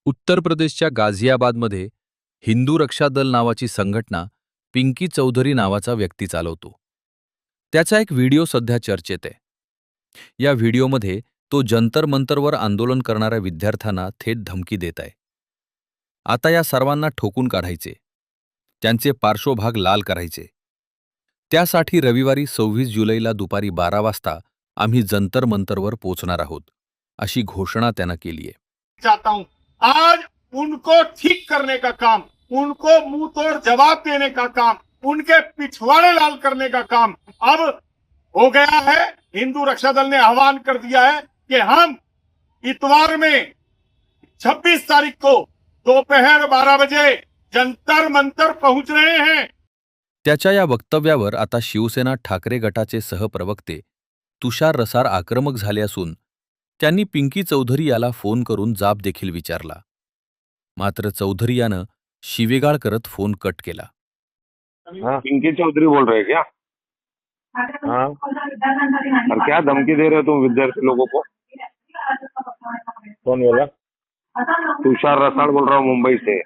उत्तर प्रदेशच्या गाझियाबादमध्ये हिंदू रक्षा दल नावाची संघटना पिंकी चौधरी नावाचा व्यक्ती चालवतो. त्याचा एक व्हिडिओ सध्या चर्चेत आहे. या व्हिडिओमध्ये तो जंतर मंतरवर आंदोलन करणाऱ्या विद्यार्थ्यांना थेट धमकी देत आहे. आता या सर्वांना ठोकून काढायचे, त्यांचे पार्श्वभाग लाल करायचे. त्यासाठी रविवारी 26 जुलैला दुपारी 12 वाजता आम्ही जंतर मंतरवर पोहोचणार आहोत, अशी घोषणा त्यानं केली आहे. चाहता हूं आज उनको ठीक करने का काम, उनको मुंह तोड़ जवाब देने का काम, उनके पिछवाड़े लाल करने का काम अब हो गया है। हिंदू रक्षा दल ने आह्वान कर दिया है कि हम इतवार में 26 तारीख को दोपहर 12 बजे जंतर मंतर पहुंच रहे हैं। त्याच्या या वक्तव्यावर आता शिवसेना ठाकरे गटाचे सहप्रवक्ते तुषार रसाळ आक्रमक झाले असून त्यांनी पिंकी चौधरी याला फोन करून जाब देखील विचारला. मात्र चौधरी यानं शिवेगाळ करत फोन कट केला. हाँ, पिंकी चौधरी बोल रहे हैं क्या? हाँ, और क्या धमकी दे रहे हो तुम विद्यार्थी लोगों को? कौन बोला? तुषार रसाळ बोल रहा हूँ मुंबई से.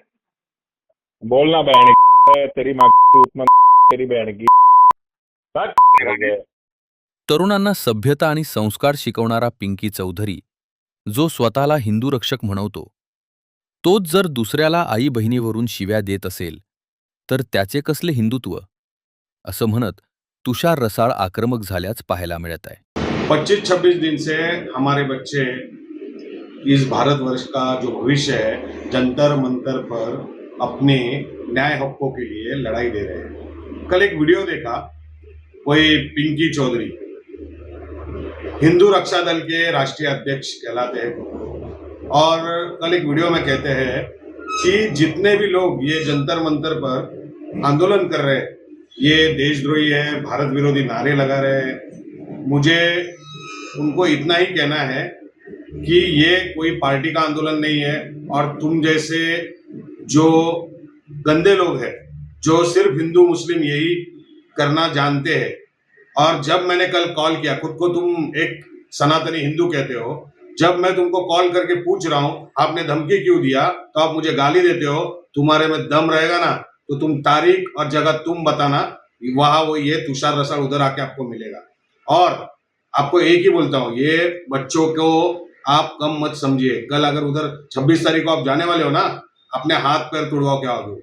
बोलना बहन की, तेरी माँ की उतना तेरी बहन की बात करेंगे. तरुणांना सभ्यता आणि संस्कार शिकवणारा पिंकी चौधरी, जो स्वतःला हिंदू रक्षक म्हणवतो, तोच जर दुसऱ्याला आई बहिणीवरून शिव्या देत असेल तर त्याचे कसले हिंदुत्व, असं म्हणत तुषार रसाळ आक्रमक झाल्याच पाहायला मिळत आहे. 25-26 दिन से हमारे बच्चे इस भारतवर्ष का जो भविष्य है जंतर मंतर पर अपने न्याय हकों के लिए लड़ाई दे रहे हैं. कल एक वीडियो देखा, कोई पिंकी चौधरी हिंदू रक्षा दल के राष्ट्रीय अध्यक्ष कहलाते हैं और कल एक वीडियो में कहते हैं कि जितने भी लोग ये जंतर मंतर पर आंदोलन कर रहे हैं ये देशद्रोही है, भारत विरोधी नारे लगा रहे हैं. मुझे उनको इतना ही कहना है कि ये कोई पार्टी का आंदोलन नहीं है और तुम जैसे जो गंदे लोग हैं जो सिर्फ हिंदू मुस्लिम यही करना जानते हैं. और जब मैंने कल कॉल किया, खुद को तुम एक सनातनी हिंदू कहते हो, जब मैं तुमको कॉल करके पूछ रहा हूं आपने धमकी क्यों दिया, तो आप मुझे गाली देते हो. तुम्हारे में दम रहेगा ना तो तुम तारीख और जगह तुम बताना, वहां वो ये तुषार रसाळ उधर आके आपको मिलेगा. और आपको एक ही बोलता हूँ, ये बच्चों को आप कम मत समझिए. कल अगर उधर 26 तारीख को आप जाने वाले हो ना, अपने हाथ पैर तुड़वा के आओगे.